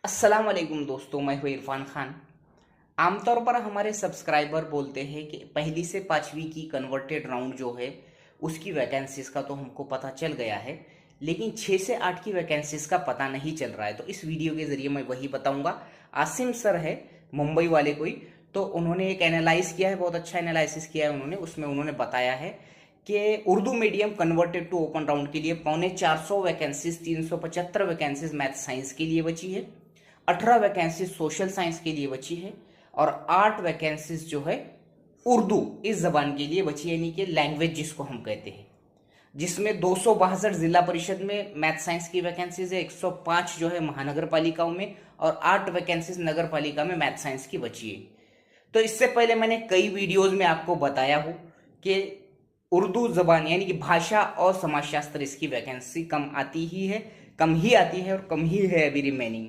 अस्सलाम वालेकुम दोस्तों, मैं हूँ इरफान खान। आमतौर पर हमारे सब्सक्राइबर बोलते हैं कि पहली से पाँचवीं की कन्वर्टेड राउंड जो है उसकी वैकेंसीज का तो हमको पता चल गया है, लेकिन 6 से 8 की वैकेंसीज का पता नहीं चल रहा है। तो इस वीडियो के ज़रिए मैं वही बताऊंगा। आसिम सर है मुंबई वाले कोई, तो उन्होंने एक एनालाइज किया है, बहुत अच्छा एनालिसिस किया है उन्होंने। उसमें उन्होंने बताया है कि Urdu medium converted to open round के लिए 450 वैकेंसीज, 375 वैकेंसीज मैथ साइंस के लिए बची है, 18 वैकेंसीज सोशल साइंस के लिए बची है और 8 वैकेंसीज जो है उर्दू इस जबान के लिए बची है, यानी कि लैंग्वेज जिसको हम कहते हैं, जिसमें 262 जिला परिषद में मैथ साइंस की वैकेंसीज है, 105 जो है महानगर पालिकाओं में और 8 वैकेंसीज नगर पालिका में मैथ साइंस की बची है। तो इससे पहले मैंने कई वीडियोज में आपको बताया हूं कि उर्दू जबान यानी कि भाषा और समाजशास्त्र इसकी वैकेंसी कम आती ही है, कम ही आती है और कम ही है अभी रिमेनिंग।